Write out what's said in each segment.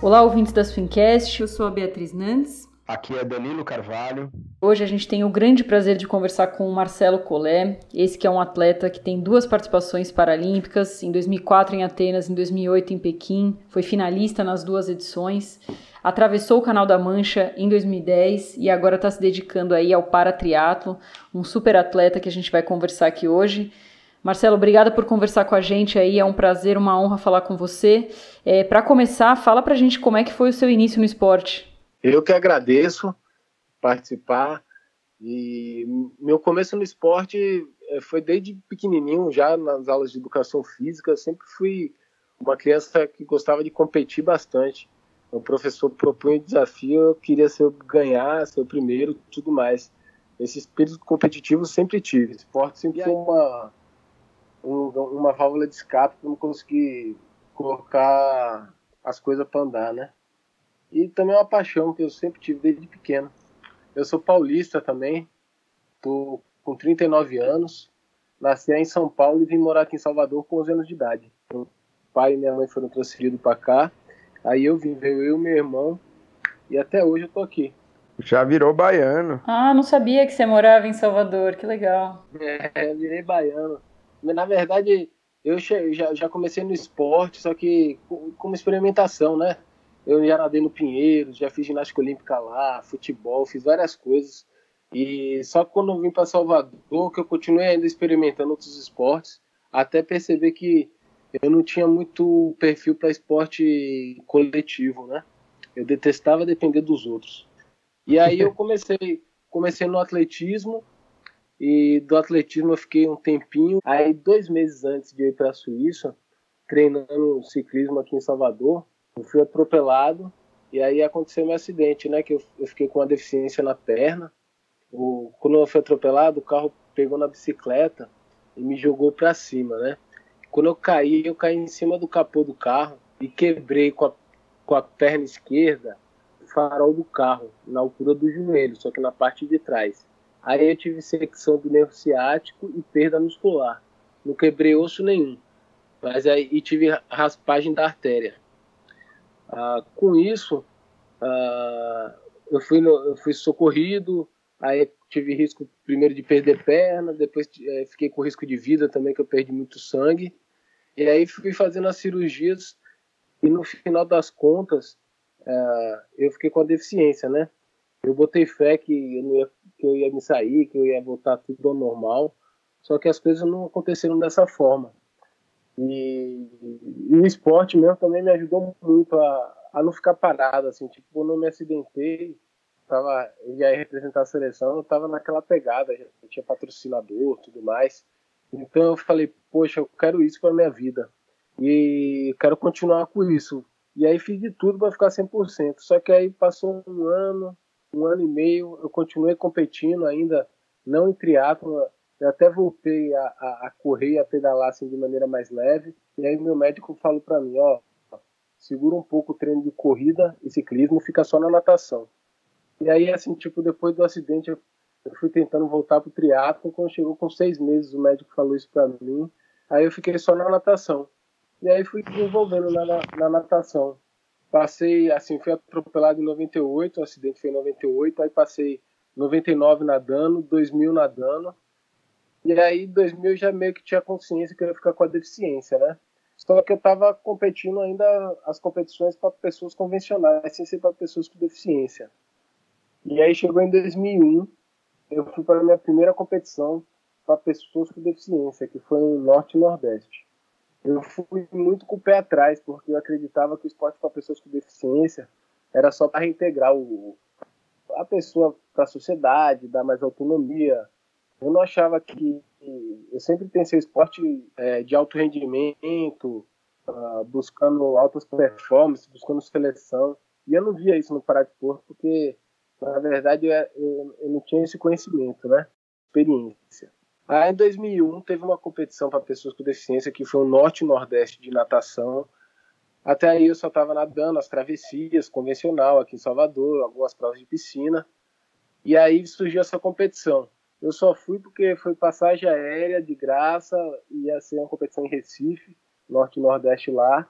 Olá, ouvintes da Swincast, eu sou a Beatriz Nantes. Aqui é Danilo Carvalho. Hoje a gente tem o grande prazer de conversar com o Marcelo Collet, esse que é um atleta que tem 2 participações paralímpicas, em 2004 em Atenas, em 2008 em Pequim, foi finalista nas 2 edições, atravessou o Canal da Mancha em 2010 e agora está se dedicando aí ao paratriatlo, um super atleta que a gente vai conversar aqui hoje. Marcelo, obrigada por conversar com a gente aí, é um prazer, uma honra falar com você. Para começar, fala pra gente como é que foi o seu início no esporte. Eu que agradeço participar, e meu começo no esporte foi desde pequenininho, já nas aulas de educação física. Eu sempre fui uma criança que gostava de competir bastante. O professor propunha o desafio, eu queria ganhar, ser o primeiro, tudo mais. Esse espírito competitivo sempre tive. O esporte sempre foi uma válvula de escape para não conseguir colocar as coisas para andar, né? E também é uma paixão que eu sempre tive desde pequeno. Eu sou paulista também, tô com 39 anos, nasci em São Paulo e vim morar aqui em Salvador com 11 anos de idade. Meu pai e minha mãe foram transferidos para cá, aí veio eu e meu irmão, e até hoje eu tô aqui. Já virou baiano. Ah, não sabia que você morava em Salvador, que legal. Virei baiano. Mas, na verdade, eu já comecei no esporte, só que como experimentação, né? Eu já nadei no Pinheiros, já fiz ginástica olímpica lá, futebol, fiz várias coisas. E só quando eu vim para Salvador que eu continuei ainda experimentando outros esportes, até perceber que eu não tinha muito perfil para esporte coletivo, né? Eu detestava depender dos outros. E aí eu comecei no atletismo, e do atletismo eu fiquei um tempinho. Aí 2 meses antes de eu ir para a Suíça, treinando ciclismo aqui em Salvador, eu fui atropelado e aí aconteceu meu acidente, né? Que eu fiquei com uma deficiência na perna. Quando eu fui atropelado, o carro pegou na bicicleta e me jogou para cima, né? Quando eu caí em cima do capô do carro e quebrei com a perna esquerda o farol do carro, na altura do joelho, só que na parte de trás. Aí eu tive secção do nervo ciático e perda muscular. Não quebrei osso nenhum, mas aí e tive raspagem da artéria. Com isso, eu fui socorrido, aí tive risco primeiro de perder perna, depois fiquei com risco de vida também, que eu perdi muito sangue. E aí fui fazendo as cirurgias e no final das contas, eu fiquei com a deficiência, né? Eu botei fé que eu ia me sair, que eu ia voltar tudo ao normal, só que as coisas não aconteceram dessa forma. E o esporte mesmo também me ajudou muito a não ficar parado, assim, tipo, quando eu me acidentei, eu ia representar a seleção, eu tava naquela pegada, já tinha patrocinador, tudo mais. Então eu falei, poxa, eu quero isso para minha vida e quero continuar com isso. E aí fiz de tudo para ficar 100%. Só que aí passou um ano e meio, eu continuei competindo ainda, não em triatlo. Eu até voltei a correr e a pedalar assim, de maneira mais leve. E aí meu médico falou para mim, ó, segura um pouco o treino de corrida e ciclismo, fica só na natação. E aí, assim, tipo, depois do acidente, eu fui tentando voltar pro triatlo. Quando chegou com 6 meses, o médico falou isso para mim. Aí eu fiquei só na natação. E aí fui desenvolvendo na natação. Passei, assim, fui atropelado em 98, o acidente foi em 98, aí passei 99 nadando, 2000 nadando. E aí, em 2000, eu já meio que tinha consciência que eu ia ficar com a deficiência, né? Só que eu estava competindo ainda as competições para pessoas convencionais, sem ser para pessoas com deficiência. E aí chegou em 2001, eu fui para a minha primeira competição para pessoas com deficiência, que foi no Norte e Nordeste. Eu fui muito com o pé atrás, porque eu acreditava que o esporte para pessoas com deficiência era só para reintegrar a pessoa para a sociedade, dar mais autonomia. Eu não achava que... Eu sempre pensei esporte de alto rendimento, buscando altas performances, buscando seleção. E eu não via isso no Paradesporto, porque, na verdade, eu não tinha esse conhecimento, né? Experiência. Aí, em 2001, teve uma competição para pessoas com deficiência, que foi o Norte e Nordeste de natação. Até aí eu só estava nadando as travessias, convencional, aqui em Salvador, algumas provas de piscina. E aí surgiu essa competição. Eu só fui porque foi passagem aérea de graça, ia ser uma competição em Recife, Norte e Nordeste lá.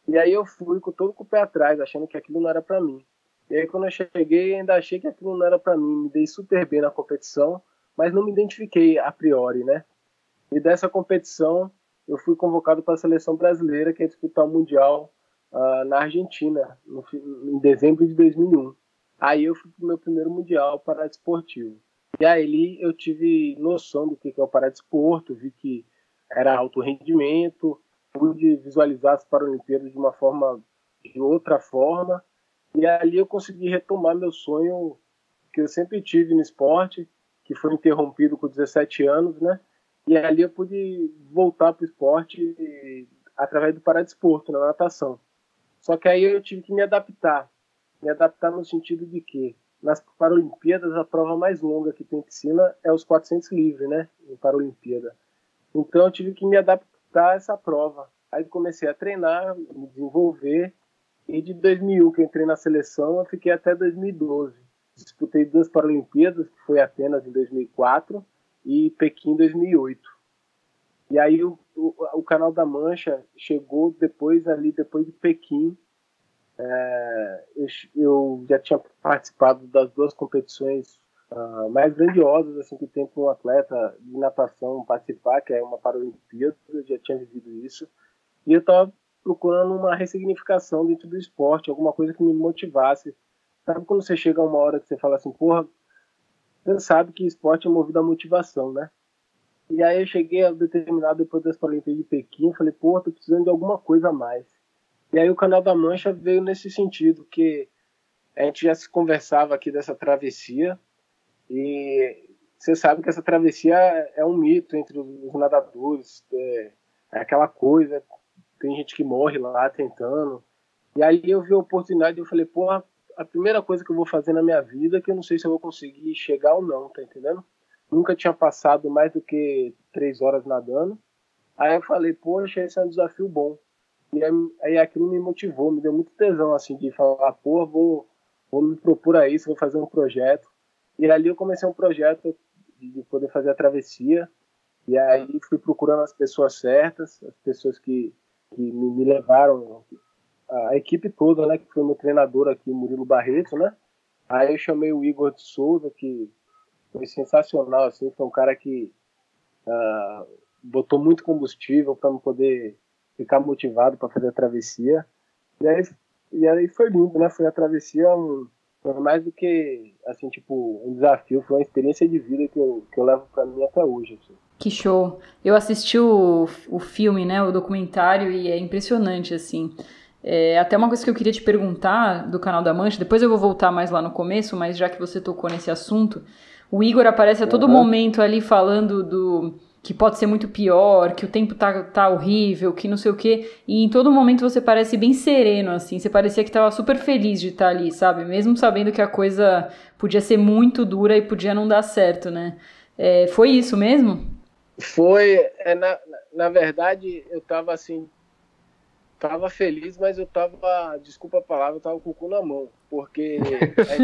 E aí eu fui com o pé atrás, achando que aquilo não era para mim. E aí quando eu cheguei, ainda achei que aquilo não era para mim. Me dei super bem na competição, mas não me identifiquei a priori, né? E dessa competição, eu fui convocado para a seleção brasileira, que é disputar o Mundial na Argentina, em dezembro de 2001. Aí eu fui para o meu primeiro Mundial paradesportivo. E aí eu tive noção do que é o paradesporto, vi que era alto rendimento, pude visualizar as Paralimpíadas de outra forma, e ali eu consegui retomar meu sonho que eu sempre tive no esporte, que foi interrompido com 17 anos, né? E ali eu pude voltar para o esporte através do paradesporto, na natação. Só que aí eu tive que me adaptar no sentido de que nas Paralimpíadas a prova mais longa que tem piscina é os 400 livre, né? Em Paralimpíada. Então eu tive que me adaptar a essa prova. Aí comecei a treinar, me desenvolver, e de 2001 que eu entrei na seleção, eu fiquei até 2012. Disputei 2 Paralimpíadas, que foi Atenas em 2004 e Pequim em 2008. E aí o Canal da Mancha chegou depois de Pequim. Eu já tinha participado das 2 competições mais grandiosas assim, que tem para um atleta de natação participar, que é uma Paralimpíada, eu já tinha vivido isso. E eu estava procurando uma ressignificação dentro do esporte, alguma coisa que me motivasse. Sabe quando você chega a uma hora que você fala assim, porra, você sabe que esporte é movido à motivação, né? E aí eu cheguei a determinado, depois das Paralimpíadas de Pequim, eu falei, porra, tô precisando de alguma coisa a mais. E aí o Canal da Mancha veio nesse sentido, que a gente já se conversava aqui dessa travessia, e você sabe que essa travessia é um mito entre os nadadores, é aquela coisa, tem gente que morre lá tentando. E aí eu vi a oportunidade e eu falei, porra, a primeira coisa que eu vou fazer na minha vida é que eu não sei se eu vou conseguir chegar ou não, tá entendendo? Nunca tinha passado mais do que 3 horas nadando. Aí eu falei, poxa, esse é um desafio bom. E aí aquilo me motivou, me deu muito tesão, assim, de falar, porra, vou me propor a isso, vou fazer um projeto. E ali eu comecei um projeto de poder fazer a travessia. E aí fui procurando as pessoas certas, as pessoas que me levaram, a equipe toda, né, que foi meu treinador aqui, Murilo Barreto, né? Aí eu chamei o Igor de Souza, que foi sensacional, assim, foi um cara que botou muito combustível para eu poder ficar motivado para fazer a travessia. E aí foi lindo, né? Foi a travessia foi mais do que assim, tipo, um desafio, foi uma experiência de vida que eu levo para mim até hoje. Assim. Que show! Eu assisti o filme, né, o documentário, e é impressionante, assim. Até uma coisa que eu queria te perguntar do Canal da Mancha, depois eu vou voltar mais lá no começo, mas já que você tocou nesse assunto, o Igor aparece a todo momento ali falando que pode ser muito pior, que o tempo tá horrível, que não sei o quê, e em todo momento você parece bem sereno, assim, você parecia que tava super feliz de estar ali, sabe? Mesmo sabendo que a coisa podia ser muito dura e podia não dar certo, né? Foi isso mesmo? Foi, na verdade, eu tava assim, tava feliz, mas eu tava, desculpa a palavra, eu tava com o cu na mão, porque a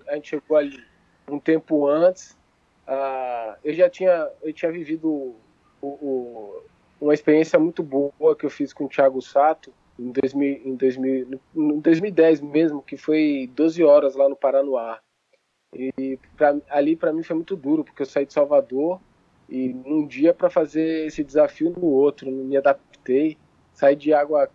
gente chegou ali um tempo antes, eu tinha vivido uma experiência muito boa que eu fiz com o Thiago Sato em 2010 mesmo, que foi 12 horas lá no Paranoá. E ali para mim foi muito duro, porque eu saí de Salvador e num dia para fazer esse desafio no outro, não me adaptei. Saí de água,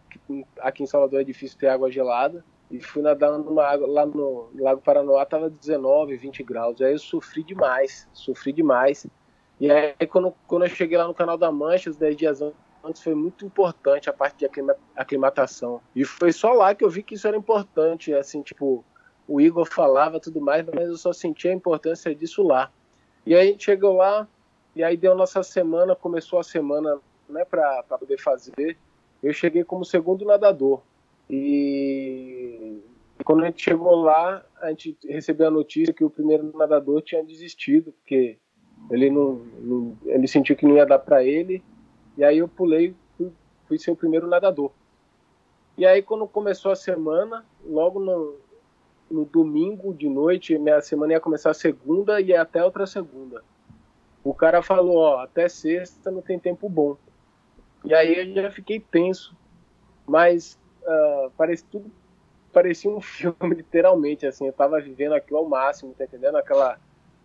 aqui em Salvador é difícil ter água gelada, e fui nadar numa água, lá no Lago Paranoá, tava 19, 20 graus. Aí eu sofri demais. E aí quando eu cheguei lá no Canal da Mancha, os 10 dias antes, foi muito importante a parte de aclimatação. E foi só lá que eu vi que isso era importante, assim, tipo, o Igor falava tudo mais, mas eu só senti a importância disso lá. E aí a gente chegou lá, e aí deu nossa semana, começou a semana, né, para poder fazer. Eu cheguei como segundo nadador. E quando a gente chegou lá, a gente recebeu a notícia que o primeiro nadador tinha desistido, porque ele sentiu que não ia dar para ele. E aí eu pulei, fui ser o primeiro nadador. E aí quando começou a semana, logo no domingo de noite, minha semana ia começar a segunda e até outra segunda. O cara falou, até sexta não tem tempo bom. E aí eu já fiquei tenso. mas parecia um filme, literalmente, assim, eu tava vivendo aquilo ao máximo, tá entendendo?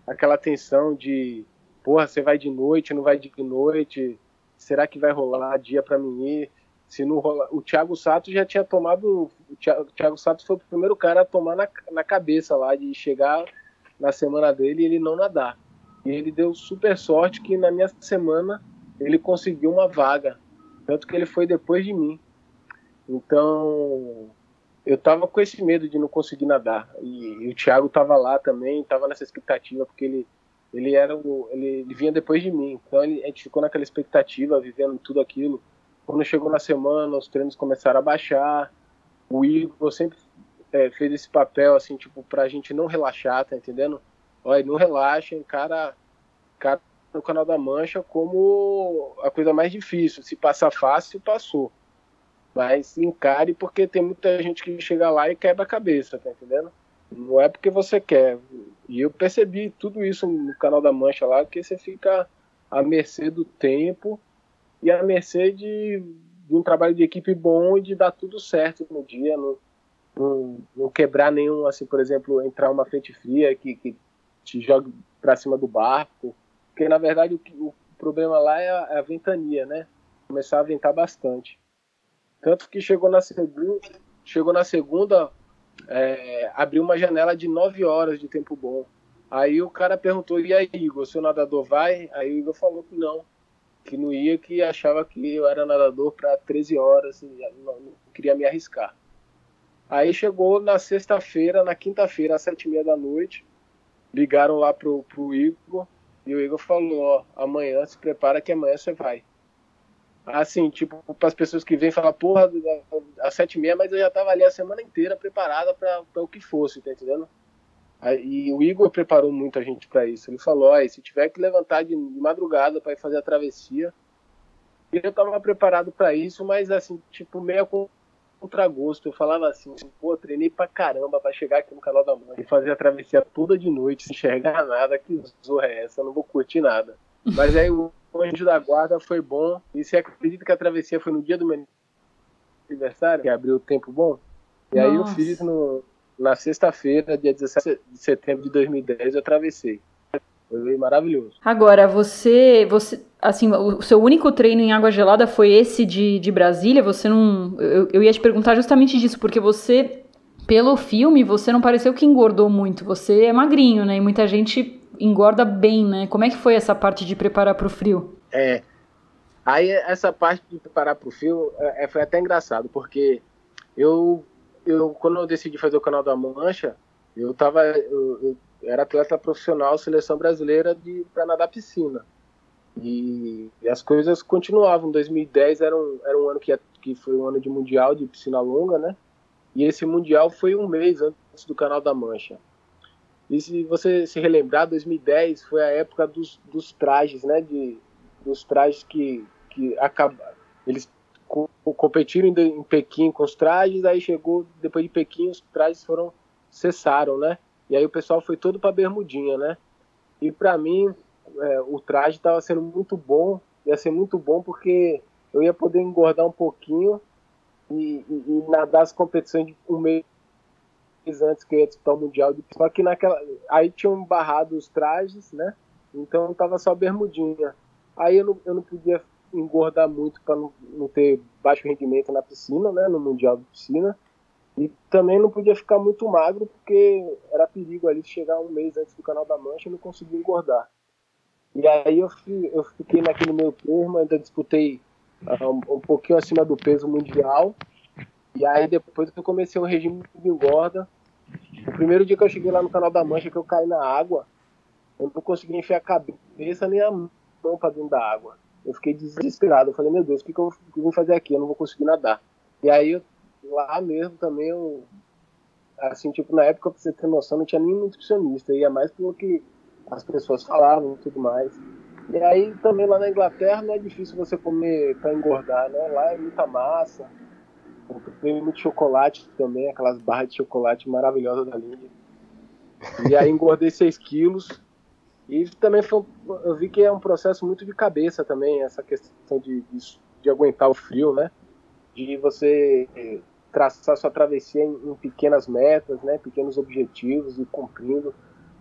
Aquela tensão de, porra, você vai de noite, não vai de noite, será que vai rolar dia pra mim ir? Se não rolar, o Thiago Sato já tinha tomado, o Thiago Sato foi o primeiro cara a tomar na cabeça lá, de chegar na semana dele e ele não nadar. E ele deu super sorte que na minha semana ele conseguiu uma vaga, tanto que ele foi depois de mim. Então, eu tava com esse medo de não conseguir nadar. E o Thiago tava lá também, tava nessa expectativa, porque ele vinha depois de mim. Então, a gente ficou naquela expectativa, vivendo tudo aquilo. Quando chegou na semana, os treinos começaram a baixar. O Igor sempre fez esse papel, assim, tipo, pra gente não relaxar, tá entendendo? Olha, não relaxem, cara no Canal da Mancha como a coisa mais difícil. Se passar fácil, passou. Mas encare, porque tem muita gente que chega lá e quebra a cabeça, tá entendendo? Não é porque você quer. E eu percebi tudo isso no Canal da Mancha lá, que você fica à mercê do tempo e à mercê de um trabalho de equipe bom e de dar tudo certo no dia, não quebrar nenhum, assim, por exemplo, entrar uma frente fria que te joga para cima do barco. Porque, na verdade, o problema lá é a ventania, né? Começar a ventar bastante. Tanto que chegou na segunda, abriu uma janela de 9 horas de tempo bom. Aí o cara perguntou, e aí, Igor, seu nadador vai? Aí o Igor falou que não ia, que achava que eu era nadador para 13 horas, e não queria me arriscar. Aí chegou na sexta-feira, na quinta-feira, às 7h30 da noite, ligaram lá pro Igor, e o Igor falou, ó, amanhã se prepara que amanhã você vai. Assim, tipo, para as pessoas que vêm falar, porra, às 7h30, mas eu já tava ali a semana inteira preparada para o que fosse, tá entendendo? E o Igor preparou muita gente para isso. Ele falou, ó, se tiver que levantar de madrugada para ir fazer a travessia, eu tava preparado para isso, mas assim, tipo, meio contragosto. Eu falava assim, pô, treinei pra caramba para chegar aqui no Canal da Mancha e fazer a travessia toda de noite, sem enxergar nada, que zorra é essa? Eu não vou curtir nada. Mas aí o Anjo da Guarda foi bom. E você acredita que a travessia foi no dia do meu aniversário, que abriu o tempo bom? E aí eu fiz na sexta-feira, dia 17 de setembro de 2010, eu atravessei. Foi maravilhoso. Agora, você, assim, o seu único treino em água gelada foi esse de Brasília? Você não... Eu ia te perguntar justamente disso, porque você, pelo filme, você não pareceu que engordou muito. Você é magrinho, né? E muita gente engorda bem, né? Como é que foi essa parte de preparar pro frio? Aí essa parte de preparar pro frio foi até engraçado, porque quando eu decidi fazer o Canal da Mancha, eu era atleta profissional, seleção brasileira para nadar piscina. E as coisas continuavam. 2010 era um ano que foi um ano de mundial de piscina longa, né? E esse mundial foi um mês antes do Canal da Mancha. E se você se relembrar, 2010 foi a época dos trajes, né? Dos trajes que acabaram. Eles competiram em Pequim com os trajes, aí chegou, depois de Pequim, os trajes cessaram, né? E aí o pessoal foi todo para bermudinha, né? E para mim, o traje estava sendo muito bom, ia ser muito bom porque eu ia poder engordar um pouquinho e nadar as competições de um mês antes que eu ia disputar o Mundial. Só que aí tinham barrado os trajes, né? Então tava só bermudinha. Aí eu não podia engordar muito para não ter baixo rendimento na piscina, né? No Mundial de Piscina. E também não podia ficar muito magro, porque era perigo ali chegar um mês antes do Canal da Mancha e não conseguir engordar. E aí eu fiquei naquele meio termo, ainda disputei um pouquinho acima do peso mundial. E aí depois eu comecei um regime de engorda. O primeiro dia que eu cheguei lá no Canal da Mancha, que eu caí na água, eu não consegui enfiar a cabeça nem a mão para dentro da água. Eu fiquei desesperado. Eu falei, meu Deus, o que eu vou fazer aqui? Eu não vou conseguir nadar. E aí lá mesmo também assim, tipo, na época, pra você ter noção, não tinha nem nutricionista, ia mais pelo que as pessoas falavam e tudo mais. E aí também lá na Inglaterra não é difícil você comer para engordar, né? Lá é muita massa, tem muito chocolate também, aquelas barras de chocolate maravilhosas da Lindy. E aí engordei 6 quilos. E também eu vi que é um processo muito de cabeça também, essa questão de aguentar o frio, né? de você traçar sua travessia em pequenas metas, né, pequenos objetivos e cumprindo.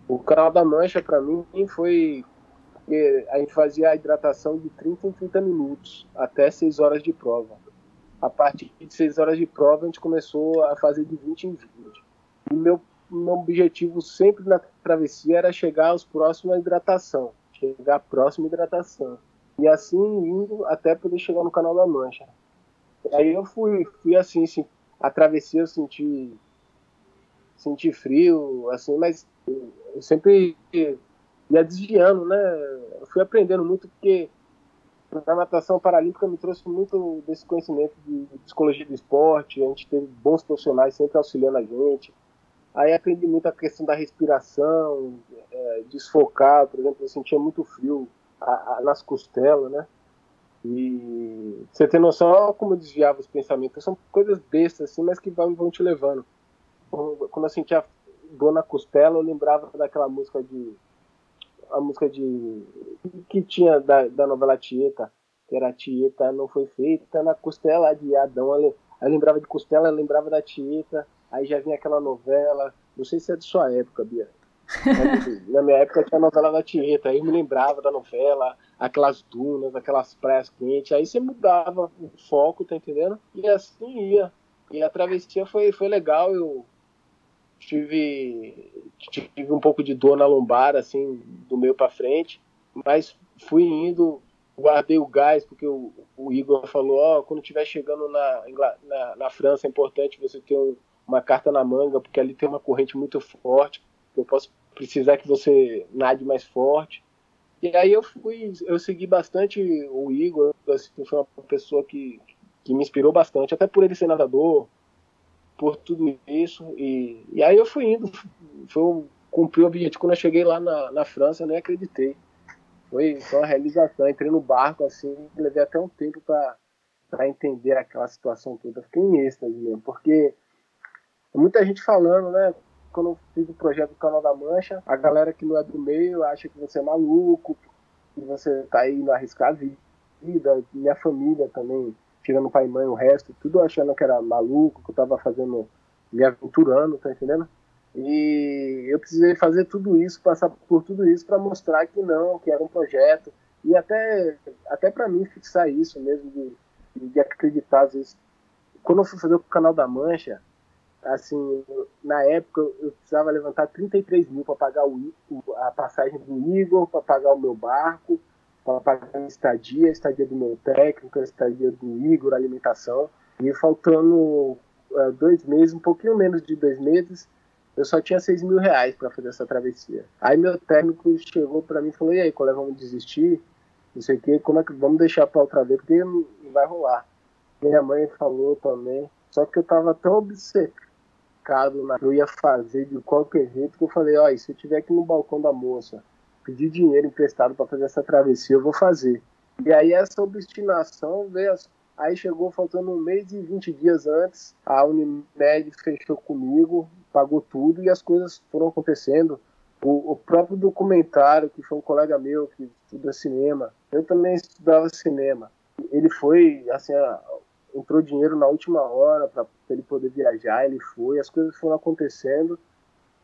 O Canal da Mancha, para mim, foi porque a gente fazia a hidratação de 30 em 30 minutos, até 6 horas de prova. A partir de 6 horas de prova, a gente começou a fazer de 20 em 20. E meu objetivo sempre na travessia era chegar aos próximos à hidratação, chegar à próxima hidratação. E assim indo até poder chegar no Canal da Mancha. Aí eu fui assim, a travessia eu senti frio, assim, mas eu sempre ia desviando, né? Eu fui aprendendo muito porque a natação paralímpica me trouxe muito desse conhecimento de psicologia do esporte, a gente teve bons profissionais sempre auxiliando a gente. Aí aprendi muito a questão da respiração, desfocar, por exemplo, eu sentia muito frio nas costelas, né? E você tem noção como eu desviava os pensamentos. São coisas bestas, assim, mas que vão te levando. Quando eu sentia dor na costela, eu lembrava daquela música que tinha da novela Tieta, que era Tieta não foi feita na costela de Adão. Aí eu lembrava de costela, eu lembrava da Tieta, aí já vinha aquela novela, não sei se é de sua época, Bia, mas na minha época tinha a novela da Tieta, aí eu me lembrava da novela, aquelas dunas, aquelas praias quentes, aí você mudava o foco, tá entendendo? E assim ia. E a travessia foi legal, eu tive um pouco de dor na lombar, assim, do meio para frente, mas fui indo, guardei o gás, porque o Igor falou, quando estiver chegando na França é importante você ter uma carta na manga, porque ali tem uma corrente muito forte, eu posso precisar que você nade mais forte. E aí eu segui bastante o Igor, assim, foi uma pessoa que me inspirou bastante, até por ele ser nadador, por tudo isso, e aí eu fui indo, cumpri o objetivo. Quando eu cheguei lá na França, eu nem acreditei, foi uma realização. Entrei no barco, assim, levei até um tempo para entender aquela situação toda, fiquei em êxtase mesmo, porque muita gente falando, né, quando eu fiz o projeto do Canal da Mancha, a galera que não é do meio acha que você é maluco, que você tá indo arriscar a vida, minha família também, tirando pai e mãe, o resto, tudo achando que era maluco, que eu tava fazendo, me aventurando, tá entendendo? E eu precisei fazer tudo isso, passar por tudo isso para mostrar que não, que era um projeto, e até para mim fixar isso mesmo, de acreditar, às vezes. Quando eu fui fazer o Canal da Mancha, assim, na época eu precisava levantar 33 mil para pagar a passagem do Igor, para pagar o meu barco, para pagar a estadia do meu técnico, a estadia do Igor, a alimentação. E faltando 2 meses, um pouquinho menos de 2 meses, eu só tinha 6 mil reais para fazer essa travessia. Aí meu técnico chegou para mim e falou, e aí, colega, vamos desistir? Não sei o quê, como é que vamos deixar para outra vez, porque não vai rolar. Minha mãe falou também, só que eu estava tão obcecado eu ia fazer de qualquer jeito, que eu falei, se eu tiver aqui no balcão da moça, pedir dinheiro emprestado para fazer essa travessia, eu vou fazer. E aí essa obstinação veio, aí chegou faltando 1 mês e 20 dias antes, a Unimed fechou comigo, pagou tudo e as coisas foram acontecendo. O próprio documentário, que foi um colega meu que estuda cinema, eu também estudava cinema, ele foi, assim, entrou dinheiro na última hora para ele poder viajar, ele foi, as coisas foram acontecendo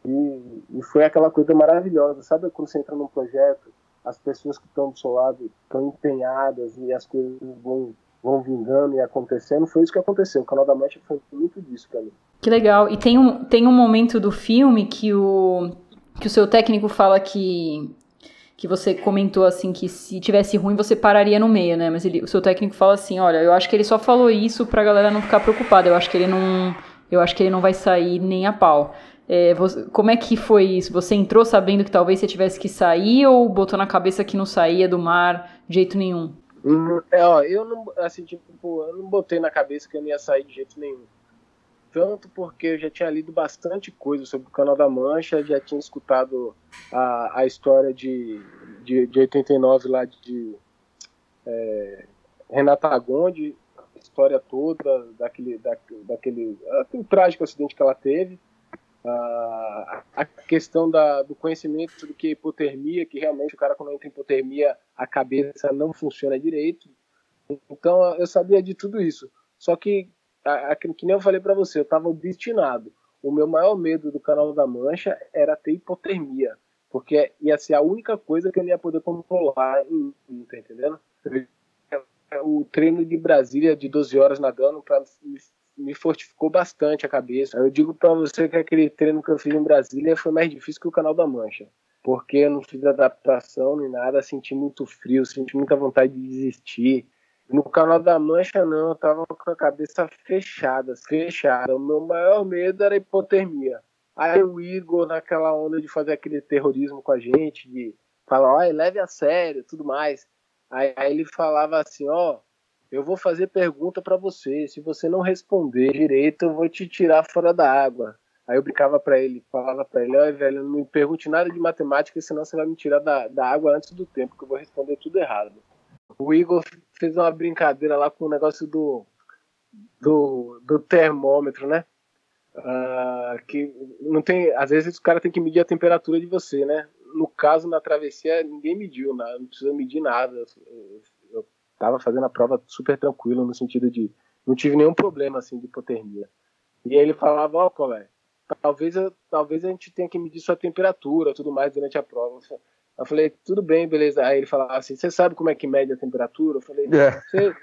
e foi aquela coisa maravilhosa, sabe quando você entra num projeto, as pessoas que estão do seu lado estão empenhadas e as coisas vão vingando e acontecendo, foi isso que aconteceu, o Canal da Mancha foi muito disso para mim. Que legal, e tem um momento do filme que o seu técnico fala que você comentou assim que se tivesse ruim você pararia no meio, né? Mas o seu técnico fala assim, olha, eu acho que ele só falou isso pra galera não ficar preocupada. Eu acho que ele não vai sair nem a pau. Como é que foi isso? Você entrou sabendo que talvez você tivesse que sair ou botou na cabeça que não saía do mar de jeito nenhum? Eu não, assim, eu não botei na cabeça que eu não ia sair de jeito nenhum. Tanto porque eu já tinha lido bastante coisa sobre o Canal da Mancha, já tinha escutado a história de 89 lá de Renata Gondi, a história toda daquele trágico acidente que ela teve, a questão do conhecimento do que é hipotermia, que realmente o cara quando entra em hipotermia a cabeça não funciona direito. Então eu sabia de tudo isso. Só que, que nem eu falei para você, eu estava obstinado. O meu maior medo do Canal da Mancha era ter hipotermia, porque ia ser a única coisa que eu não ia poder controlar em mim, tá entendendo? O treino de Brasília de 12 horas nadando me fortificou bastante a cabeça. Eu digo para você que aquele treino que eu fiz em Brasília foi mais difícil que o Canal da Mancha, porque eu não fiz adaptação nem nada, senti muito frio, senti muita vontade de desistir. No Canal da Mancha, não, eu tava com a cabeça fechada. O meu maior medo era a hipotermia. Aí o Igor, naquela onda de fazer aquele terrorismo com a gente, de falar, ó, leve a sério, tudo mais. Aí ele falava assim, ó, eu vou fazer pergunta para você, se você não responder direito, eu vou te tirar fora da água. Aí eu brincava para ele, falava para ele, ó, velho, não me pergunte nada de matemática, senão você vai me tirar da água antes do tempo, que eu vou responder tudo errado. O Igor fez uma brincadeira lá com o negócio do termômetro, né? Que não tem, às vezes o cara tem que medir a temperatura de você, né? No caso, na travessia, ninguém mediu, não precisa medir nada. Eu tava fazendo a prova super tranquilo, no sentido de não tive nenhum problema assim de hipotermia. E aí ele falava, ó, colega, talvez a gente tenha que medir sua temperatura, tudo mais durante a prova. Eu falei, tudo bem, beleza. Aí ele falava assim, você sabe como é que mede a temperatura? Eu falei, você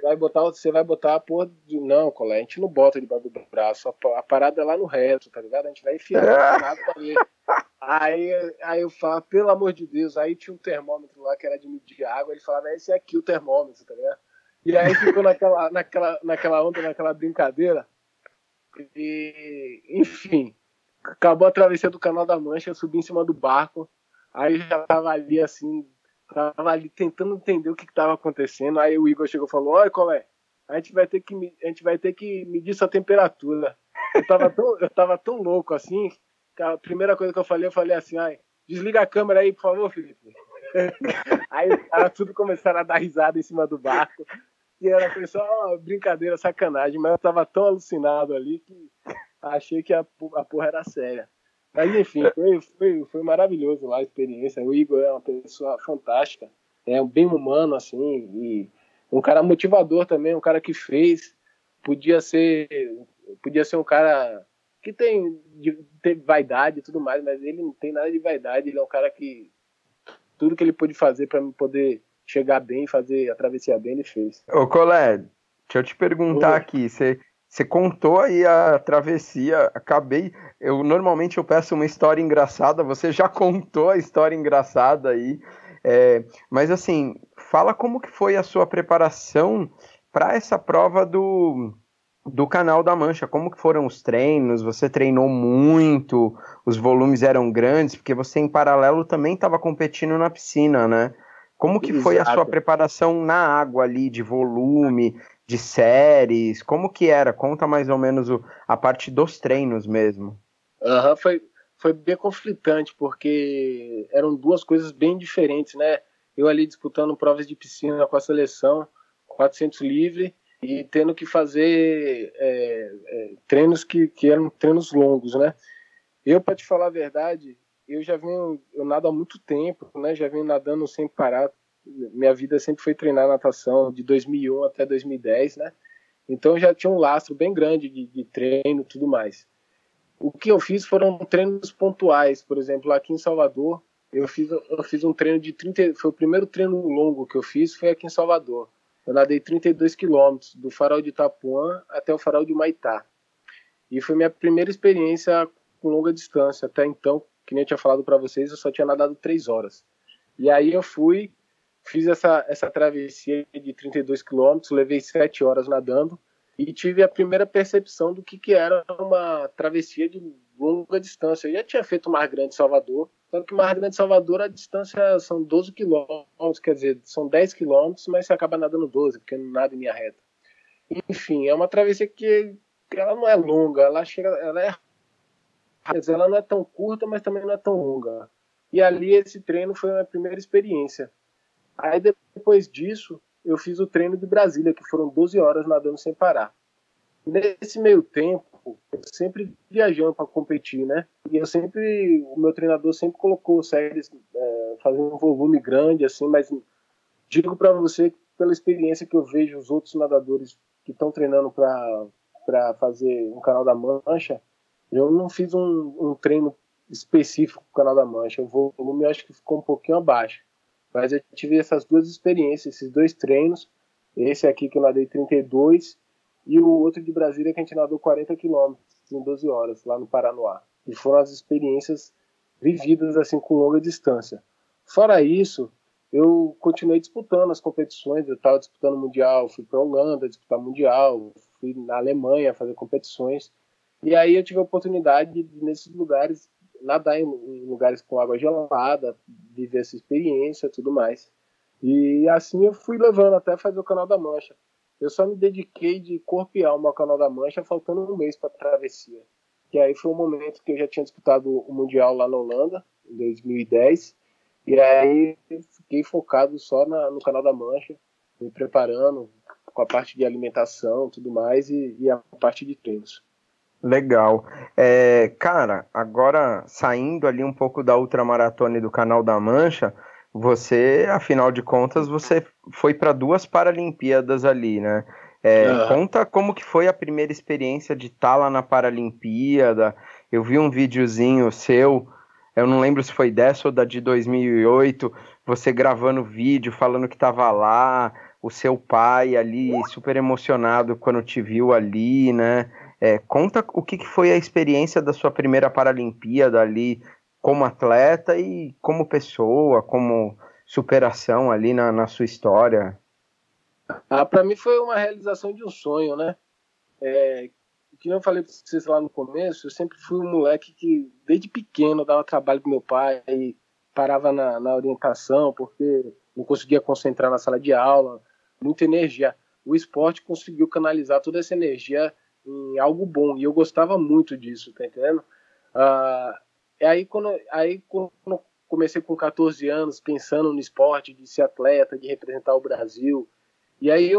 vai botar a porra de... Não, colega, a gente não bota debaixo do braço, a parada é lá no reto, tá ligado? A gente vai enfiar nada pra ver. Aí eu falava, pelo amor de Deus, aí tinha um termômetro lá que era de medir água, ele falava, esse é aqui o termômetro, tá ligado? E aí ficou naquela onda, naquela brincadeira. E, enfim, acabou a travessia do Canal da Mancha, eu subi em cima do barco. Aí já tava ali assim, tentando entender o que estava acontecendo. Aí o Igor chegou e falou, olha, Colé, a gente vai ter que medir sua temperatura. Eu tava tão louco assim, que a primeira coisa que eu falei assim, ai, desliga a câmera aí, por favor, Felipe. Aí os caras tudo começaram a dar risada em cima do barco. E era só brincadeira, sacanagem, mas eu tava tão alucinado ali que achei que a porra era séria. Mas enfim, foi maravilhoso lá a experiência. O Igor é uma pessoa fantástica, é bem humano, assim, e um cara motivador também, um cara que fez. Podia ser um cara que tem vaidade e tudo mais, mas ele não tem nada de vaidade, ele é um cara que tudo que ele pôde fazer para poder chegar bem, fazer a travessia bem, ele fez. Ô, Colé, deixa eu te perguntar aqui, você contou aí a travessia, normalmente eu peço uma história engraçada, você já contou a história engraçada aí, mas assim, fala como que foi a sua preparação para essa prova do Canal da Mancha, como que foram os treinos, você treinou muito, os volumes eram grandes, porque você em paralelo também estava competindo na piscina, né? Como que foi a sua preparação na água ali, de volume, de séries, como que era? Conta mais ou menos a parte dos treinos mesmo. Foi bem conflitante, porque eram duas coisas bem diferentes, né? Eu ali disputando provas de piscina com a seleção, 400 livre, e tendo que fazer treinos que eram treinos longos, né? Para te falar a verdade, eu nado há muito tempo, né? Já venho nadando sem parar. Minha vida sempre foi treinar natação de 2001 até 2010, né? Então já tinha um lastro bem grande de treino e tudo mais. O que eu fiz foram treinos pontuais. Por exemplo, aqui em Salvador, eu fiz um treino de 30... Foi o primeiro treino longo que eu fiz, foi aqui em Salvador. Eu nadei 32 quilômetros, do farol de Itapuã até o farol de Humaitá. E foi minha primeira experiência com longa distância. Até então, que nem eu tinha falado para vocês, eu só tinha nadado 3 horas. E aí eu fiz essa travessia de 32 quilômetros, levei 7 horas nadando e tive a primeira percepção do que era uma travessia de longa distância. Eu já tinha feito o Mar Grande Salvador, só que o Mar Grande Salvador a distância são 12 quilômetros, quer dizer, são 10 quilômetros, mas você acaba nadando 12, porque não nada em linha reta. Enfim, é uma travessia que ela não é longa, ela não é tão curta, mas também não é tão longa. E ali esse treino foi a minha primeira experiência. Aí depois disso, eu fiz o treino de Brasília, que foram 12 horas nadando sem parar. Nesse meio tempo, eu sempre viajando para competir, né? E o meu treinador sempre colocou séries fazendo um volume grande, assim, mas digo para você, pela experiência que eu vejo os outros nadadores que estão treinando para fazer um Canal da Mancha, eu não fiz um treino específico para o Canal da Mancha. O volume eu acho que ficou um pouquinho abaixo. Mas eu tive essas duas experiências, esses dois treinos. Esse aqui que eu nadei 32 e o outro de Brasília que a gente nadou 40 quilômetros em 12 horas, lá no Paranoá. E foram as experiências vividas assim com longa distância. Fora isso, eu continuei disputando as competições. Eu estava disputando Mundial, fui para a Holanda disputar Mundial, fui na Alemanha fazer competições. E aí eu tive a oportunidade de, nesses lugares, nadar em lugares com água gelada, viver essa experiência e tudo mais. E assim eu fui levando até fazer o Canal da Mancha. Eu só me dediquei de corpo e alma ao Canal da Mancha, faltando um mês para a travessia. Que aí foi o momento que eu já tinha disputado o Mundial lá na Holanda, em 2010. E aí fiquei focado só no Canal da Mancha, me preparando com a parte de alimentação e tudo mais, e a parte de treinos. Legal. Cara, agora saindo ali um pouco da ultramaratona e do Canal da Mancha, você, afinal de contas, você foi para 2 Paralimpíadas ali, né? Conta como que foi a primeira experiência de estar lá na Paralimpíada. Eu vi um videozinho seu, eu não lembro se foi dessa ou da de 2008, você gravando vídeo, falando que estava lá, o seu pai ali super emocionado quando te viu ali, né? Conta o que foi a experiência da sua primeira Paralimpíada ali como atleta e como pessoa, como superação ali na sua história. Para mim foi uma realização de um sonho, né? Que eu falei para vocês lá no começo, eu sempre fui um moleque que, desde pequeno, dava trabalho pro meu pai, e parava na orientação, porque não conseguia concentrar na sala de aula, muita energia. O esporte conseguiu canalizar toda essa energia em algo bom, e eu gostava muito disso, tá entendendo? Quando comecei com 14 anos, pensando no esporte, de ser atleta, de representar o Brasil, e aí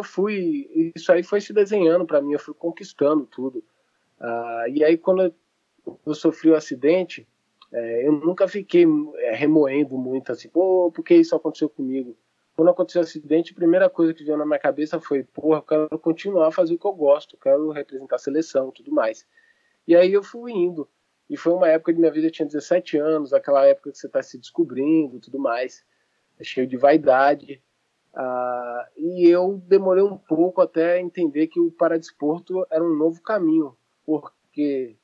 isso aí foi se desenhando para mim, eu fui conquistando tudo. E aí quando eu sofri o acidente, eu nunca fiquei remoendo muito assim, pô, por que isso aconteceu comigo? Quando aconteceu o acidente, a primeira coisa que veio na minha cabeça foi, porra, eu quero continuar a fazer o que eu gosto, quero representar a seleção, tudo mais. E aí eu fui indo. E foi uma época de minha vida, eu tinha 17 anos, aquela época que você está se descobrindo, tudo mais, cheio de vaidade. E eu demorei um pouco até entender que o paradesporto era um novo caminho, porque,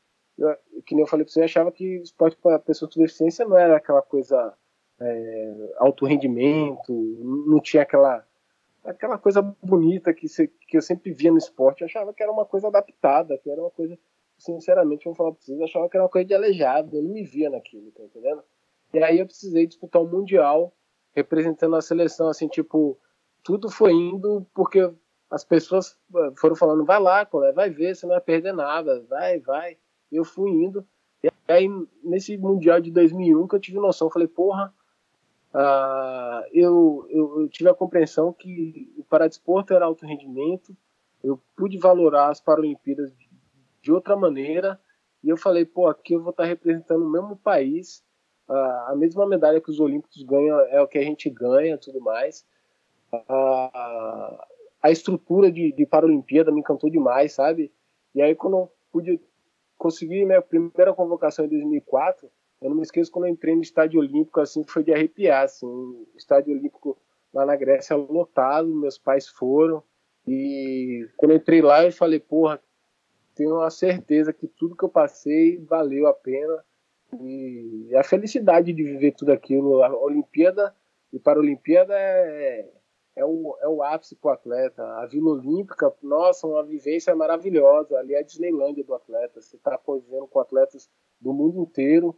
que nem eu falei para você, eu achava que o esporte para pessoas com deficiência não era aquela coisa alto rendimento, não tinha aquela coisa bonita que eu sempre via no esporte. Eu achava que era uma coisa adaptada, que era uma coisa, sinceramente, vou falar para vocês, eu achava que era uma coisa de aleijado, eu não me via naquilo, tá entendendo? E aí eu precisei disputar um Mundial representando a seleção, assim, tipo, tudo foi indo porque as pessoas foram falando, vai lá, colega, vai ver, você não vai perder nada, vai. E eu fui indo. E aí, nesse Mundial de 2001, que eu tive noção, falei, porra, eu tive a compreensão que o paradesporto era alto rendimento, eu pude valorar as Paralimpíadas de outra maneira, e eu falei, pô, aqui eu vou estar representando o mesmo país, a mesma medalha que os olímpicos ganham é o que a gente ganha, tudo mais. A estrutura de Paralimpíada me encantou demais, sabe? E aí quando eu pude conseguir minha primeira convocação em 2004, eu não me esqueço quando eu entrei no estádio olímpico, assim, foi de arrepiar, assim, o estádio olímpico lá na Grécia lotado, meus pais foram, e quando eu entrei lá eu falei, porra, tenho a certeza que tudo que eu passei valeu a pena, e a felicidade de viver tudo aquilo. A Olimpíada e Paralimpíada é o ápice para o atleta. A Vila Olímpica, nossa, uma vivência maravilhosa. Ali é a Disneylândia do atleta. Você está convivendo com atletas do mundo inteiro,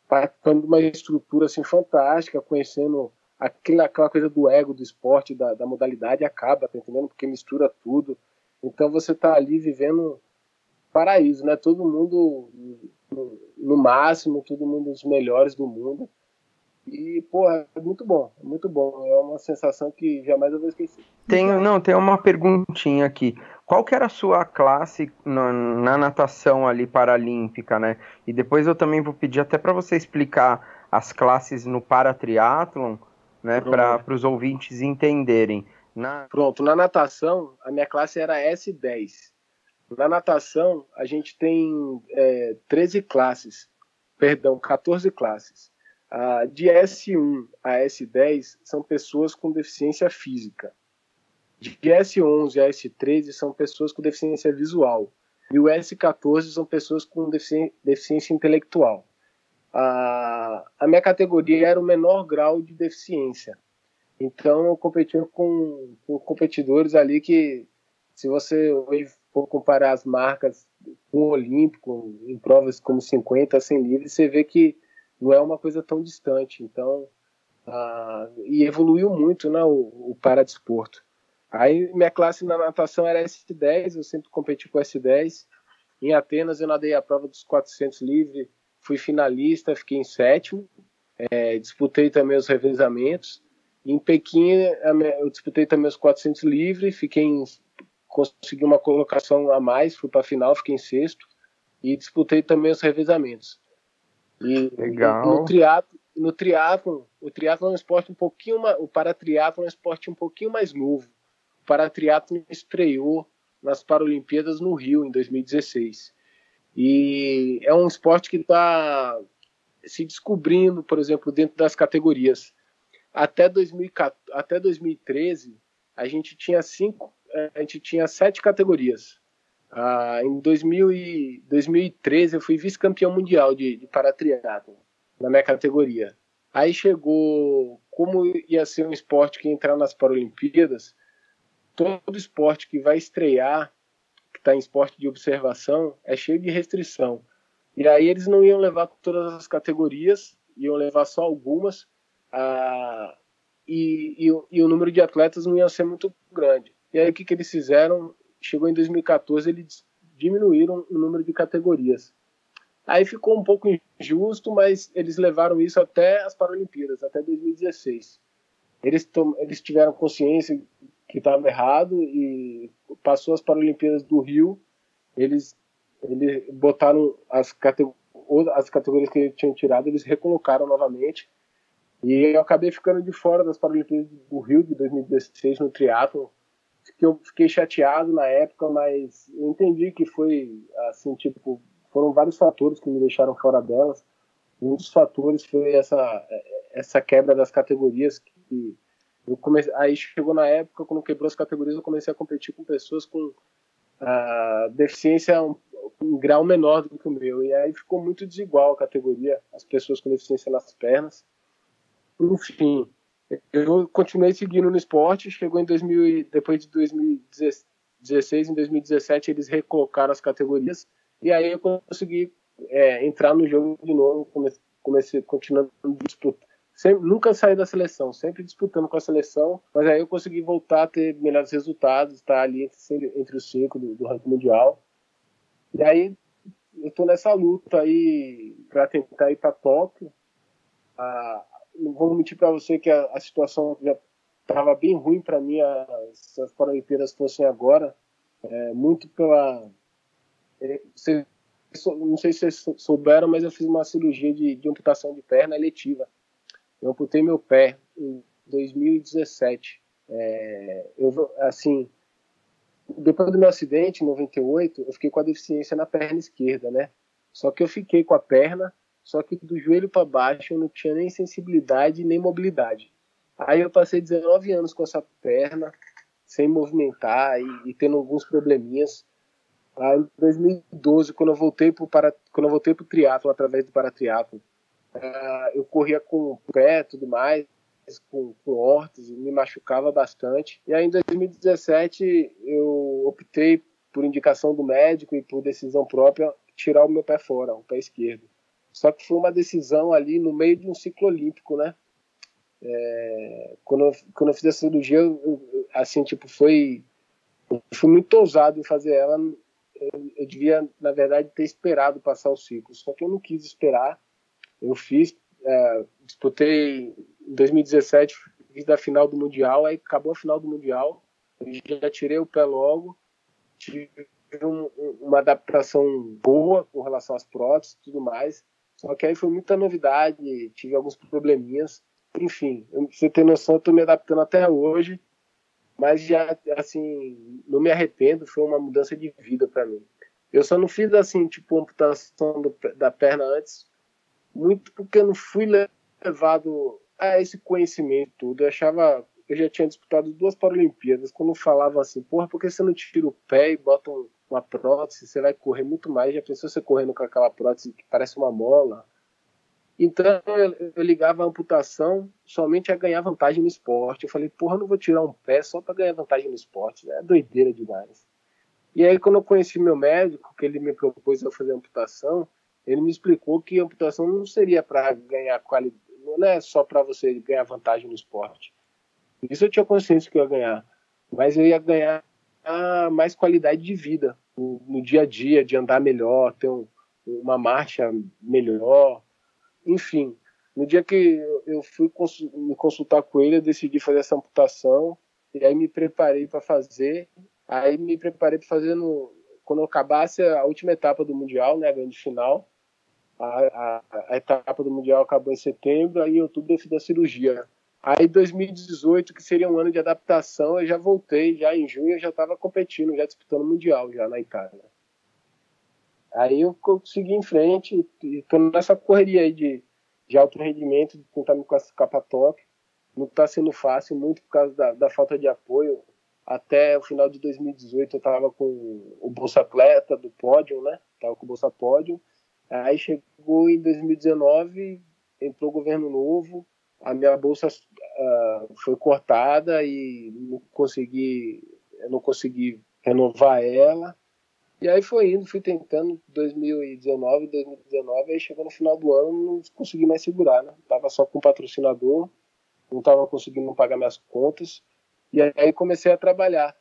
participando de uma estrutura assim, fantástica, conhecendo aquela coisa do ego do esporte, da modalidade, acaba, tá entendendo? Porque mistura tudo. Então você está ali vivendo paraíso, né? Todo mundo no máximo, todo mundo os melhores do mundo. E, porra, é muito bom, é muito bom. É uma sensação que jamais eu vou esquecer. Tem uma perguntinha aqui. Qual que era a sua classe na natação ali paralímpica, né? E depois eu também vou pedir até para você explicar as classes no paratriatlon, né? Para os ouvintes entenderem. Pronto, na natação, a minha classe era S10. Na natação, a gente tem 13 classes, perdão, 14 classes. De S1 a S10 são pessoas com deficiência física. De S11 a S13 são pessoas com deficiência visual. E o S14 são pessoas com deficiência intelectual. A minha categoria era o menor grau de deficiência. Então eu competia com competidores ali que, se você for comparar as marcas com o Olímpico, em provas como 50, 100 livres, você vê que não é uma coisa tão distante. Então, e evoluiu muito, né, o paradesporto. Aí minha classe na natação era S10, eu sempre competi com S10. Em Atenas eu nadei a prova dos 400 livre, fui finalista, fiquei em sétimo, disputei também os revezamentos. Em Pequim eu disputei também os 400 livre, consegui uma colocação a mais, fui para a final, fiquei em sexto, e disputei também os revezamentos. Legal. No triatlon, o triatlon é um esporte o paratriatlon é um esporte um pouquinho mais novo. O paratriatlon estreou nas Paralimpíadas no Rio, em 2016. E é um esporte que está se descobrindo, por exemplo, dentro das categorias. Até 2013, a gente tinha 7 categorias. Em 2013, eu fui vice-campeão mundial de paratriatlon na minha categoria. Aí como ia ser um esporte que ia entrar nas Paralimpíadas, todo esporte que vai estrear, que está em esporte de observação, é cheio de restrição. E aí eles não iam levar todas as categorias, iam levar só algumas, e o número de atletas não ia ser muito grande. E aí o que eles fizeram? Chegou em 2014, eles diminuíram o número de categorias. Aí ficou um pouco injusto, mas eles levaram isso até as Paralimpíadas, até 2016. Eles tiveram consciência que estava errado e passou as Paralimpíadas do Rio, eles botaram as categorias que eles tinham tirado, eles recolocaram novamente, e eu acabei ficando de fora das Paralimpíadas do Rio de 2016 no triatlon. Eu fiquei chateado na época, mas eu entendi que foi assim, tipo, foram vários fatores que me deixaram fora delas. Um dos fatores foi essa quebra das categorias que aí chegou na época, quando quebrou as categorias, eu comecei a competir com pessoas com deficiência um grau menor do que o meu, e aí ficou muito desigual a categoria, as pessoas com deficiência nas pernas. Enfim, eu continuei seguindo no esporte, chegou depois de 2016, em 2017 eles recolocaram as categorias, e aí eu consegui entrar no jogo de novo, comecei continuando disputando. Nunca saí da seleção, sempre disputando com a seleção, mas aí eu consegui voltar a ter melhores resultados, estar ali entre os 5 do ranking mundial. E aí eu estou nessa luta aí para tentar ir para Tóquio. Não vou mentir para você que a situação já estava bem ruim para mim se as Paralimpíadas fossem agora, muito pela... Não sei se vocês souberam, mas eu fiz uma cirurgia de amputação de perna eletiva. Eu amputei meu pé em 2017. Depois do meu acidente, em 98, eu fiquei com a deficiência na perna esquerda, né? Só que eu fiquei com a perna, só que do joelho para baixo eu não tinha nem sensibilidade nem mobilidade. Aí eu passei 19 anos com essa perna, sem movimentar e tendo alguns probleminhas. Aí, em 2012, quando eu voltei pro triatlo através do paratriatlo, eu corria com o pé e tudo mais, com órtese, me machucava bastante. E aí em 2017 eu optei, por indicação do médico e por decisão própria, tirar o meu pé fora, o pé esquerdo. Só que foi uma decisão ali no meio de um ciclo olímpico, né? Quando eu fiz a cirurgia, eu fui muito ousado em fazer ela. Eu devia, na verdade, ter esperado passar o ciclo. Só que eu não quis esperar. Eu disputei em 2017, fiz da final do Mundial, aí acabou a final do Mundial, eu já tirei o pé logo, tive uma adaptação boa com relação às próteses e tudo mais, só que aí foi muita novidade, tive alguns probleminhas, enfim, pra você ter noção, eu tô me adaptando até hoje, mas já, assim, não me arrependo, foi uma mudança de vida para mim. Eu só não fiz, assim, tipo, amputação da perna antes, muito porque eu não fui levado a esse conhecimento tudo. Eu já tinha disputado 2 Paralimpíadas, quando falavam assim, porra, por que você não tira o pé e bota uma prótese, você vai correr muito mais. Já pensou você correndo com aquela prótese que parece uma mola? Então eu ligava a amputação somente a ganhar vantagem no esporte. Eu falei, porra, eu não vou tirar um pé só para ganhar vantagem no esporte. É doideira demais. E aí, quando eu conheci meu médico, que ele me propôs eu fazer amputação, ele me explicou que a amputação não seria para ganhar qualidade, não é só para você ganhar vantagem no esporte. Isso eu tinha consciência que eu ia ganhar, mas eu ia ganhar mais qualidade de vida no dia a dia, de andar melhor, ter uma marcha melhor, enfim. No dia que eu fui me consultar com ele, eu decidi fazer essa amputação, e aí me preparei para fazer. Aí me preparei para fazer quando eu acabasse a última etapa do Mundial, né, a grande final. A etapa do Mundial acabou em setembro, aí em outubro eu fiz a cirurgia. Aí 2018, que seria um ano de adaptação, eu já voltei, já em junho eu já estava competindo, já disputando o Mundial, já na Itália. Aí eu segui em frente e estou nessa correria aí de alto rendimento, de tentar me classificar para Tóquio. Não está sendo fácil, muito por causa da falta de apoio. Até o final de 2018 eu estava com o Bolsa Atleta do pódio, né? Estava com o Bolsa Pódio. Aí chegou em 2019, entrou o governo novo, a minha bolsa foi cortada e eu não consegui renovar ela. E aí fui tentando 2019, aí chegou no final do ano, não consegui mais segurar, né? Tava só com patrocinador, não estava conseguindo pagar minhas contas. E aí comecei a trabalhar.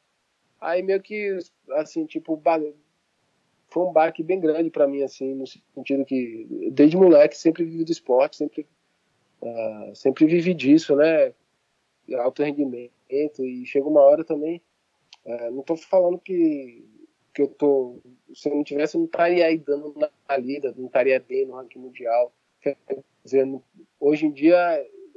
Aí meio que, assim, tipo, foi um baque bem grande para mim, assim, no sentido que, desde moleque, sempre vivi do esporte, sempre vivi disso, né? Alto rendimento. E chega uma hora também, não tô falando que eu tô, se eu não tivesse, eu não estaria aí dando na lida, não estaria bem no ranking mundial. Quer dizer, hoje em dia,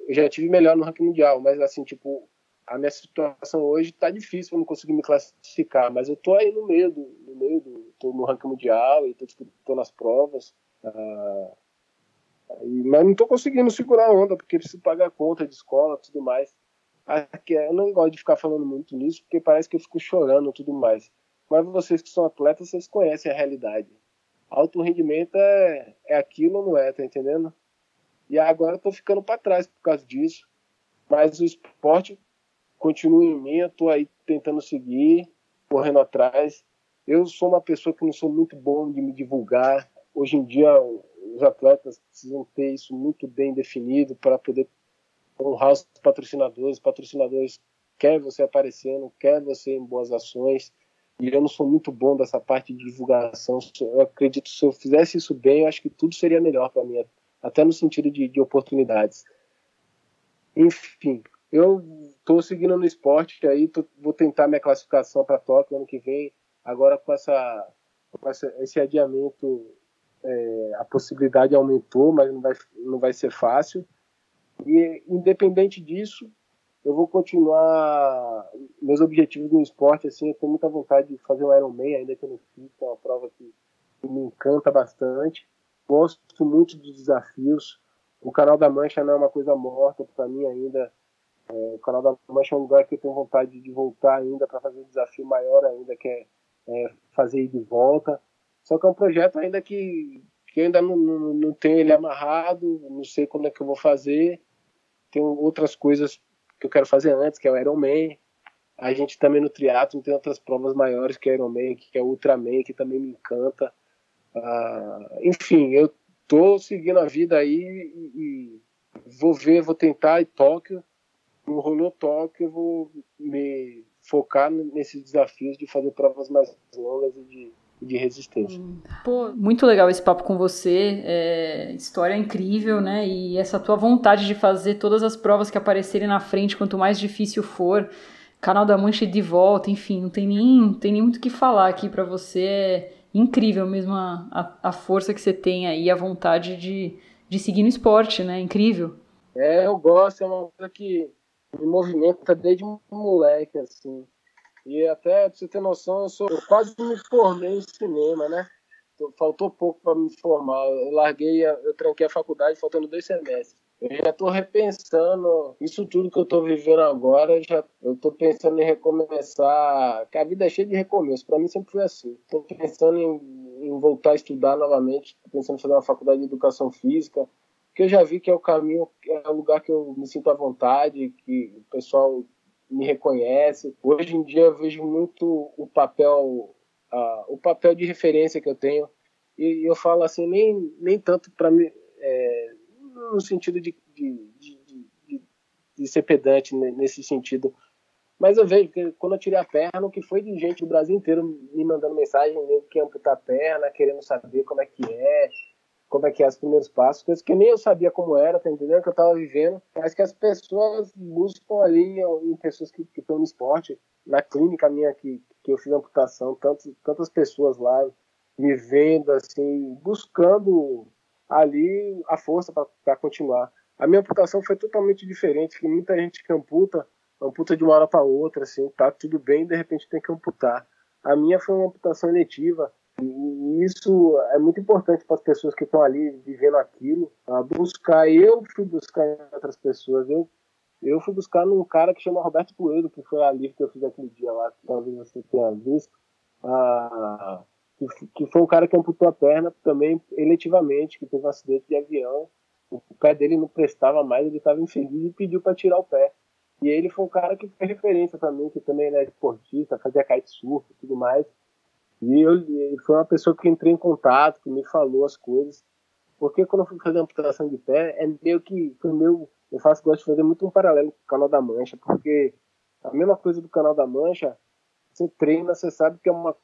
eu já tive melhor no ranking mundial, mas assim, tipo, a minha situação hoje tá difícil, eu não conseguir me classificar, mas eu tô aí tô no ranking mundial e tô disputando as provas, mas não tô conseguindo segurar a onda, porque preciso pagar a conta de escola e tudo mais. Eu não gosto de ficar falando muito nisso, porque parece que eu fico chorando e tudo mais. Mas vocês que são atletas, vocês conhecem a realidade. Alto rendimento é aquilo ou não é, tá entendendo? E agora eu tô ficando para trás por causa disso. Mas o esporte continua em mim, eu tô aí tentando seguir, correndo atrás. Eu sou uma pessoa que não sou muito bom de me divulgar. Hoje em dia, os atletas precisam ter isso muito bem definido para poder honrar os patrocinadores. Os patrocinadores querem você aparecendo, querem você em boas ações. E eu não sou muito bom dessa parte de divulgação. Eu acredito que se eu fizesse isso bem, eu acho que tudo seria melhor para mim, até no sentido de oportunidades. Enfim, eu estou seguindo no esporte, aí vou tentar minha classificação para Tóquio ano que vem. Agora com esse adiamento, a possibilidade aumentou, mas não vai ser fácil. E independente disso, eu vou continuar meus objetivos no esporte, assim, eu tenho muita vontade de fazer um Ironman, ainda que eu não fiz, que é uma prova que me encanta bastante. Gosto muito dos desafios. O Canal da Mancha não é uma coisa morta para mim ainda. O Canal da Mancha é um lugar que eu tenho vontade de voltar ainda para fazer um desafio maior ainda, que é fazer ir de volta. Só que é um projeto ainda que eu ainda não tenho ele amarrado, não sei quando é que eu vou fazer. Tem outras coisas que eu quero fazer antes, que é o Ironman. A gente também no triatlo tem outras provas maiores que é Ironman, que é o Ultraman, que também me encanta. Enfim, eu tô seguindo a vida aí e vou tentar ir Tóquio. Não rolou Tóquio, eu vou me focar nesses desafios de fazer provas mais longas e de resistência. Pô, muito legal esse papo com você, história incrível, né? E essa tua vontade de fazer todas as provas que aparecerem na frente, quanto mais difícil for, Canal da Mancha de volta, enfim, não tem nem muito o que falar aqui pra você. É incrível mesmo a força que você tem aí, a vontade de seguir no esporte, né? Incrível. Eu gosto, é uma coisa que me movimenta desde moleque, assim. E até, pra você ter noção, eu quase me formei em cinema, né? Faltou pouco para me formar. Eu tranquei a faculdade faltando 2 semestres. Eu já estou repensando isso tudo que eu estou vivendo agora. Eu estou pensando em recomeçar. Que a vida é cheia de recomeço. Para mim sempre foi assim. Estou pensando em voltar a estudar novamente. Estou pensando em fazer uma faculdade de educação física, que eu já vi que é o caminho, é o lugar que eu me sinto à vontade, que o pessoal me reconhece. Hoje em dia eu vejo muito o papel de referência que eu tenho, e eu falo assim, nem tanto para mim, no sentido de ser pedante nesse sentido, mas eu vejo que quando eu tirei a perna, o que foi de gente do Brasil inteiro me mandando mensagem, nem que amputar a perna, querendo saber como é que é os primeiros passos, coisas que nem eu sabia como era, tá entendendo? Que eu tava vivendo, mas que as pessoas buscam ali em pessoas que estão no esporte, na clínica minha que eu fiz amputação, tantas pessoas lá me vendo, assim, buscando ali a força para continuar. A minha amputação foi totalmente diferente, que muita gente que amputa de uma hora para outra, assim, tá tudo bem, de repente tem que amputar. A minha foi uma amputação eletiva, e isso é muito importante para as pessoas que estão ali vivendo aquilo, a buscar. Eu fui buscar em outras pessoas. Eu fui buscar num cara que chama Roberto Coelho, que foi a livre que eu fiz aquele dia lá, que talvez você tenha visto. Ah, que foi um cara que amputou a perna também eletivamente, que teve um acidente de avião. O pé dele não prestava mais, ele estava infeliz e pediu para tirar o pé. E ele foi um cara que foi referência para mim, que também é esportista, fazia kitesurf e tudo mais. E foi uma pessoa que entrei em contato, que me falou as coisas. Porque quando eu fui fazer a amputação de pé, é meio que foi meu. Gosto de fazer muito um paralelo com o Canal da Mancha, porque a mesma coisa do Canal da Mancha, você treina, você sabe que é uma.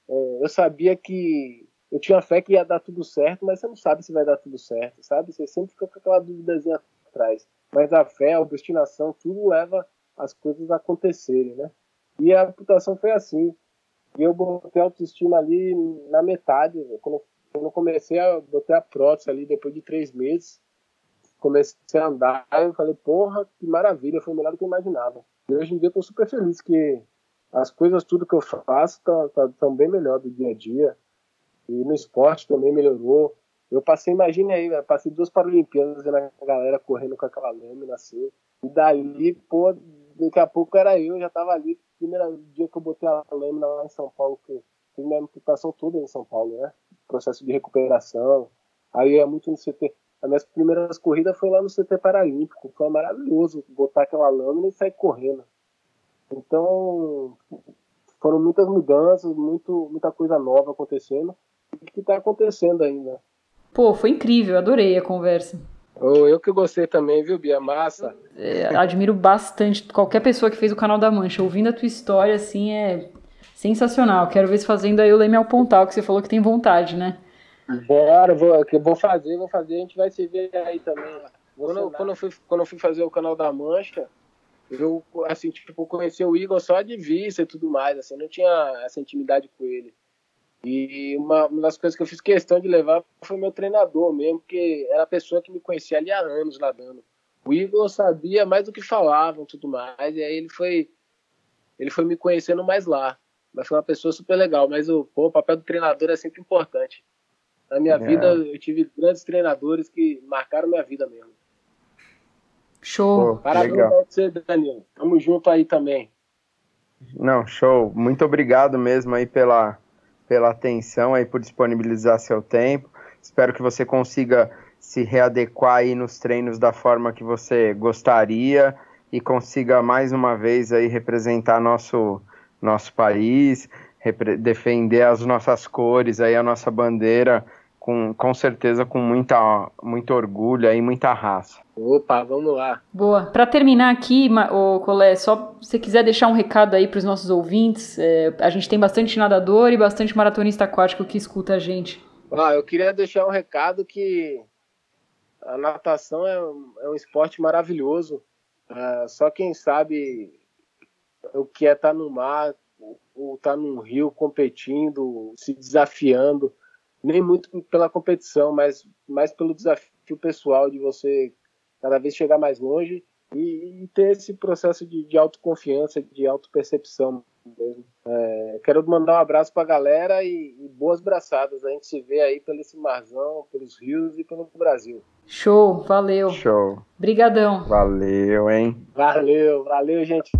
Eu sabia que eu tinha fé que ia dar tudo certo, mas você não sabe se vai dar tudo certo, sabe? Você sempre fica com aquela duvidazinha atrás. Mas a fé, a obstinação, tudo leva as coisas a acontecerem, né? E a amputação foi assim. E eu botei a autoestima ali na metade. Quando eu comecei a botar a prótese ali, depois de 3 meses, comecei a andar, eu falei, porra, que maravilha, foi melhor do que eu imaginava. E hoje em dia eu tô super feliz que as coisas, tudo que eu faço, estão bem melhor do dia a dia. E no esporte também melhorou. Eu passei, imagine aí, eu passei 2 Paralimpíadas vendo a galera correndo com aquela lâmina assim. E dali, pô, daqui a pouco era eu, já tava ali. Primeiro dia que eu botei a lâmina lá em São Paulo, que fiz minha amputação toda em São Paulo, né? Processo de recuperação. Aí é muito no CT. As minhas primeiras corridas foi lá no CT Paralímpico. Foi maravilhoso botar aquela lâmina e sair correndo. Então, foram muitas mudanças, muita coisa nova acontecendo. E que tá acontecendo ainda. Pô, foi incrível, adorei a conversa. Eu que gostei também, viu, Bia? Massa. Admiro bastante qualquer pessoa que fez o Canal da Mancha. Ouvindo a tua história, assim, é sensacional. Quero ver se fazendo aí o Leme ao Pontal, que você falou que tem vontade, né? Bora, vou fazer, a gente vai se ver aí também. Quando eu fui fazer o Canal da Mancha, eu, assim, tipo, conheci o Igor só de vista e tudo mais, assim, não tinha essa intimidade com ele. E uma das coisas que eu fiz questão de levar foi meu treinador mesmo, porque era a pessoa que me conhecia ali há anos nadando. O Igor sabia mais do que falavam e tudo mais, e aí ele foi me conhecendo mais lá. Mas foi uma pessoa super legal, mas o papel do treinador é sempre importante. Na minha vida, eu tive grandes treinadores que marcaram minha vida mesmo. Show. Parabéns pra você, Danilo. Tamo junto aí também. Não, show. Muito obrigado mesmo aí pela atenção aí, por disponibilizar seu tempo. Espero que você consiga se readequar aí nos treinos da forma que você gostaria e consiga mais uma vez aí representar nosso país, defender as nossas cores aí, a nossa bandeira, com certeza com muito orgulho aí, muita raça. Opa, vamos lá. Boa. Para terminar aqui, Colé, só se você quiser deixar um recado aí para os nossos ouvintes, a gente tem bastante nadador e bastante maratonista aquático que escuta a gente. Eu queria deixar um recado que a natação é um esporte maravilhoso. Só quem sabe o que é estar no mar ou estar num rio competindo, se desafiando, nem muito pela competição, mas mais pelo desafio pessoal de você cada vez chegar mais longe e ter esse processo de autoconfiança, de autopercepção mesmo. Quero mandar um abraço pra galera e boas braçadas. A gente se vê aí pelo esse marzão, pelos rios e pelo Brasil. Show, valeu. Show. Brigadão. Valeu, hein? Valeu, gente.